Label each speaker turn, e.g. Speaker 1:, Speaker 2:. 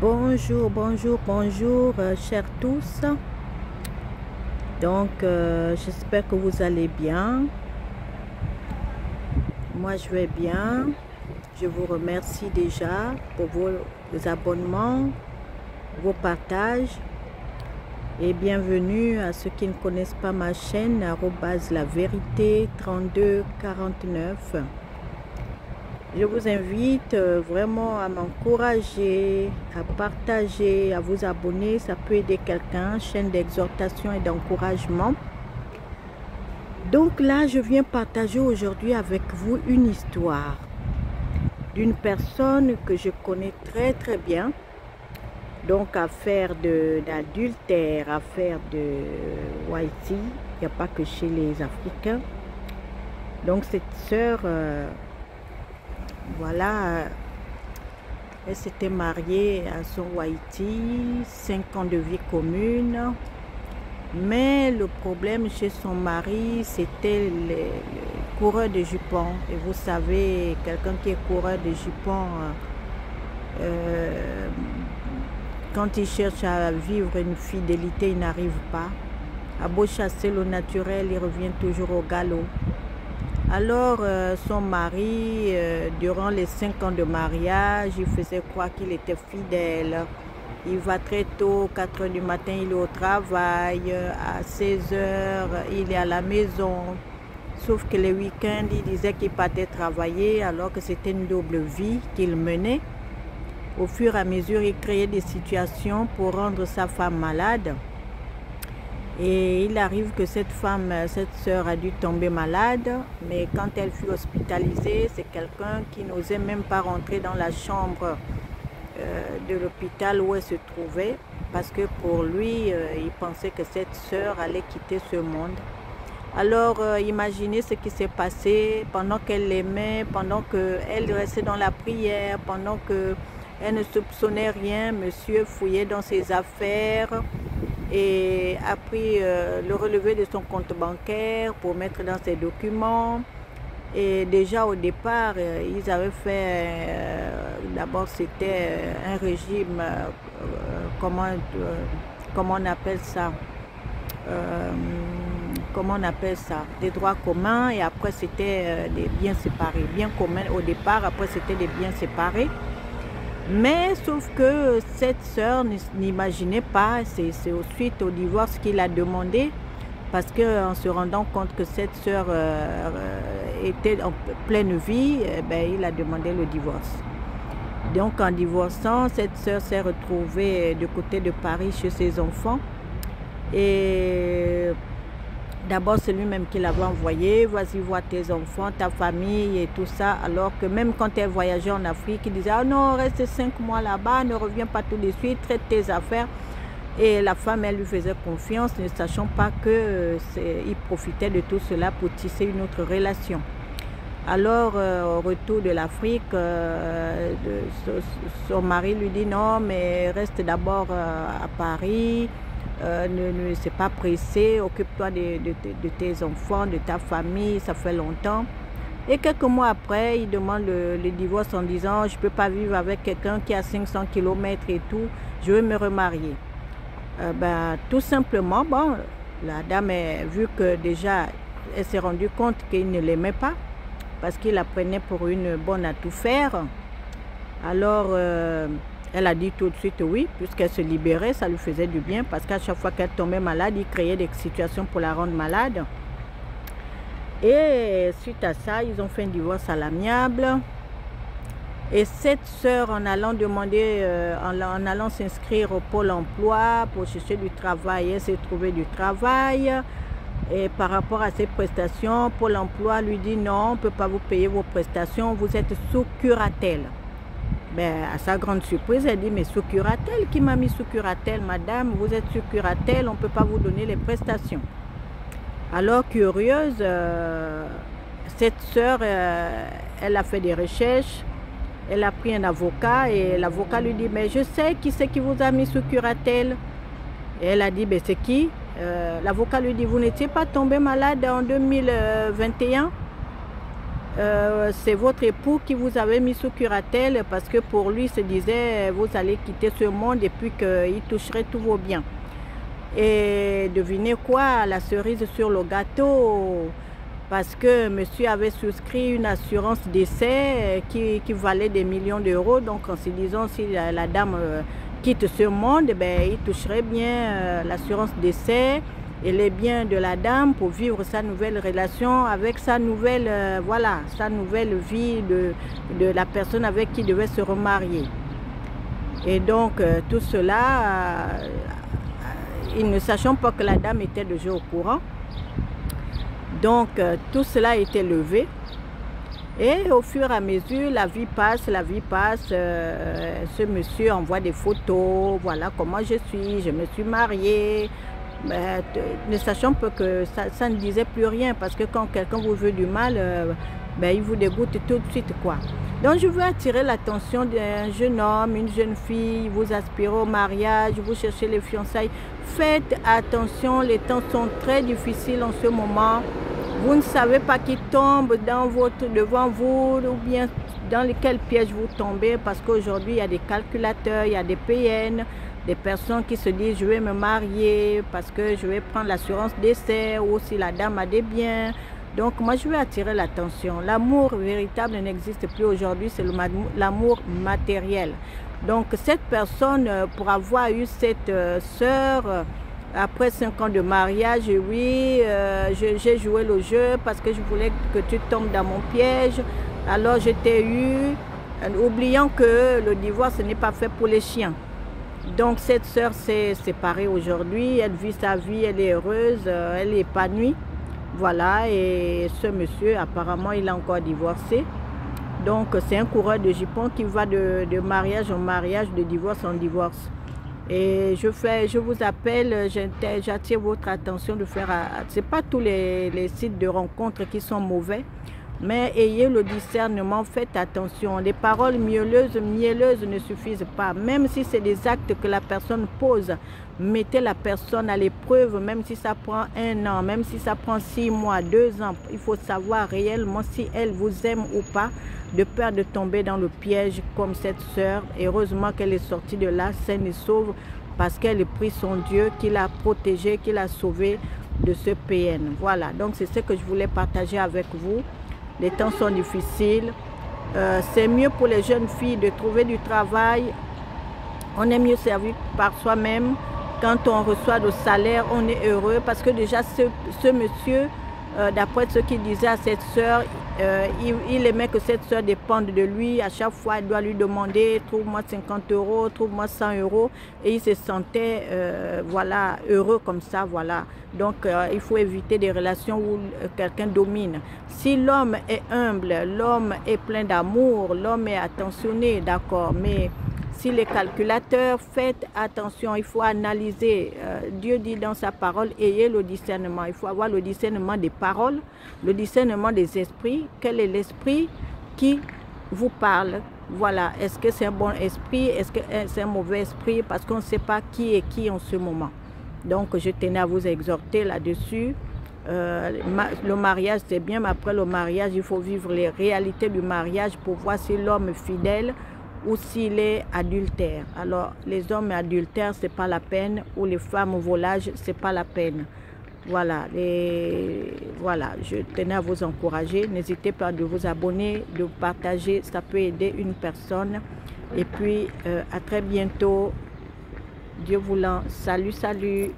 Speaker 1: Bonjour, bonjour, bonjour, chers tous. Donc, j'espère que vous allez bien. Moi, je vais bien. Je vous remercie déjà pour vos abonnements, vos partages. Et bienvenue à ceux qui ne connaissent pas ma chaîne, @lavérité3249. Je vous invite vraiment à m'encourager, à partager, à vous abonner. Ça peut aider quelqu'un, chaîne d'exhortation et d'encouragement. Donc là, je viens partager aujourd'hui avec vous une histoire d'une personne que je connais très très bien. Donc affaire d'adultère, affaire de Haïti, il n'y a pas que chez les Africains. Donc cette sœur... voilà, elle s'était mariée à son Haïti, 5 ans de vie commune. Mais le problème chez son mari, c'était le coureur de jupons. Et vous savez, quelqu'un qui est coureur de jupons, quand il cherche à vivre une fidélité, il n'arrive pas. À beau chasser le naturel, il revient toujours au galop. Alors, son mari, durant les 5 ans de mariage, il faisait croire qu'il était fidèle. Il va très tôt, 4 h du matin, il est au travail. À 16 h, il est à la maison. Sauf que les week-ends, il disait qu'il partait travailler alors que c'était une double vie qu'il menait. Au fur et à mesure, il créait des situations pour rendre sa femme malade. Et il arrive que cette femme, cette sœur a dû tomber malade, mais quand elle fut hospitalisée, c'est quelqu'un qui n'osait même pas rentrer dans la chambre de l'hôpital où elle se trouvait, parce que pour lui, il pensait que cette sœur allait quitter ce monde. Alors, imaginez ce qui s'est passé pendant qu'elle l'aimait, pendant qu'elle restait dans la prière, pendant qu'elle ne soupçonnait rien, monsieur fouillait dans ses affaires et a pris le relevé de son compte bancaire pour mettre dans ses documents. Et déjà au départ, ils avaient fait, d'abord c'était un régime, comment on appelle ça, des droits communs, et après c'était des biens séparés, biens communs au départ, après c'était des biens séparés. Mais sauf que cette sœur n'imaginait pas, c'est suite au divorce qu'il a demandé, parce qu'en se rendant compte que cette sœur était en pleine vie, il a demandé le divorce. Donc en divorçant, cette sœur s'est retrouvée du côté de Paris chez ses enfants. Et d'abord, c'est lui-même qui l'avait envoyé, vas-y voir tes enfants, ta famille et tout ça. Alors que même quand elle voyageait en Afrique, il disait, ah non, reste 5 mois là-bas, ne reviens pas tout de suite, traite tes affaires. Et la femme, elle lui faisait confiance, ne sachant pas qu'il profitait de tout cela pour tisser une autre relation. Alors, au retour de l'Afrique, son mari lui dit, non, mais reste d'abord à Paris. Ne s'est pas pressé, occupe-toi de tes enfants, de ta famille, ça fait longtemps. Et quelques mois après, il demande le divorce en disant, je ne peux pas vivre avec quelqu'un qui a 500 km et tout, je veux me remarier. Tout simplement, bon, la dame, vu que déjà, elle s'est rendue compte qu'il ne l'aimait pas, parce qu'il la prenait pour une bonne à tout faire. Alors, elle a dit tout de suite oui, puisqu'elle se libérait, ça lui faisait du bien, parce qu'à chaque fois qu'elle tombait malade, il créait des situations pour la rendre malade. Et suite à ça, ils ont fait un divorce à l'amiable. Et cette sœur, en allant demander, en allant s'inscrire au Pôle emploi pour chercher du travail, elle s'est trouvée du travail. Et par rapport à ses prestations, Pôle emploi lui dit non, on ne peut pas vous payer vos prestations, vous êtes sous curatelle. À sa grande surprise, elle dit, mais sous curatelle, qui m'a mis sous curatelle, madame, vous êtes sous curatelle, on ne peut pas vous donner les prestations. Alors, curieuse, cette sœur, elle a fait des recherches, elle a pris un avocat et l'avocat lui dit, mais je sais qui c'est qui vous a mis sous curatelle. Et elle a dit, c'est qui? L'avocat lui dit, vous n'étiez pas tombé malade en 2021? c'est votre époux qui vous avait mis sous curatelle parce que pour lui, il se disait, vous allez quitter ce monde et puis qu'il toucherait tous vos biens. Et devinez quoi, la cerise sur le gâteau, parce que monsieur avait souscrit une assurance décès qui valait des millions d'euros. Donc en se disant, si la dame quitte ce monde, ben, il toucherait bien l'assurance décès et les biens de la dame pour vivre sa nouvelle relation avec sa nouvelle, voilà, sa nouvelle vie de la personne avec qui il devait se remarier. Et donc tout cela, ils ne sachant pas que la dame était déjà au courant. Donc tout cela a été levé. Et au fur et à mesure, la vie passe. Ce monsieur envoie des photos, voilà comment je me suis mariée. Ne sachant pas que ça ne disait plus rien, parce que quand quelqu'un vous veut du mal, il vous dégoûte tout de suite, quoi. Donc je veux attirer l'attention d'un jeune homme, une jeune fille, vous aspirez au mariage, vous cherchez les fiançailles. Faites attention, les temps sont très difficiles en ce moment. Vous ne savez pas qui tombe devant vous ou bien dans quel piège vous tombez, parce qu'aujourd'hui il y a des calculateurs, il y a des PN, des personnes qui se disent je vais me marier parce que je vais prendre l'assurance décès ou si la dame a des biens. Donc moi je veux attirer l'attention. L'amour véritable n'existe plus aujourd'hui, c'est l'amour matériel. Donc cette personne, pour avoir eu cette sœur, après 5 ans de mariage, oui, j'ai joué le jeu parce que je voulais que tu tombes dans mon piège. Alors je t'ai eu, oubliant que le divorce n'est pas fait pour les chiens. Donc cette sœur s'est séparée aujourd'hui, elle vit sa vie, elle est heureuse, elle est épanouie. Voilà, et ce monsieur, apparemment, il a encore divorcé. Donc c'est un coureur de jupons qui va de mariage en mariage, de divorce en divorce. Et je vous appelle, j'attire votre attention de faire, c'est pas tous les sites de rencontres qui sont mauvais, mais ayez le discernement, faites attention. Les paroles mielleuses ne suffisent pas. Même si c'est des actes que la personne pose, mettez la personne à l'épreuve, même si ça prend 1 an, même si ça prend 6 mois, 2 ans. Il faut savoir réellement si elle vous aime ou pas, de peur de tomber dans le piège comme cette sœur. Heureusement qu'elle est sortie de là saine et sauve, parce qu'elle a pris son Dieu qui l'a protégée, qui l'a sauvée de ce PN. Voilà, donc c'est ce que je voulais partager avec vous. Les temps sont difficiles. C'est mieux pour les jeunes filles de trouver du travail. On est mieux servi par soi-même. Quand on reçoit le salaire, on est heureux parce que déjà ce monsieur, d'après ce qu'il disait à cette sœur, il aimait que cette sœur dépende de lui. À chaque fois, elle doit lui demander, trouve-moi 50 €, trouve-moi 100 €. Et il se sentait voilà, heureux comme ça. Voilà. Donc, il faut éviter des relations où quelqu'un domine. Si l'homme est humble, l'homme est plein d'amour, l'homme est attentionné, d'accord, mais si les calculateurs, faites attention, il faut analyser. Dieu dit dans sa parole, ayez le discernement. Il faut avoir le discernement des paroles, le discernement des esprits. Quel est l'esprit qui vous parle? Voilà, est-ce que c'est un bon esprit? Est-ce que c'est un mauvais esprit? Parce qu'on ne sait pas qui est qui en ce moment. Donc, je tenais à vous exhorter là-dessus. Le mariage, c'est bien, mais après le mariage, il faut vivre les réalités du mariage pour voir si l'homme est fidèle ou s'il est adultère. Alors, les hommes adultères, c'est pas la peine, ou les femmes volages, c'est pas la peine. Voilà, voilà, je tenais à vous encourager. N'hésitez pas de vous abonner, de partager, ça peut aider une personne. Et puis, à très bientôt. Dieu voulant. Salut, salut.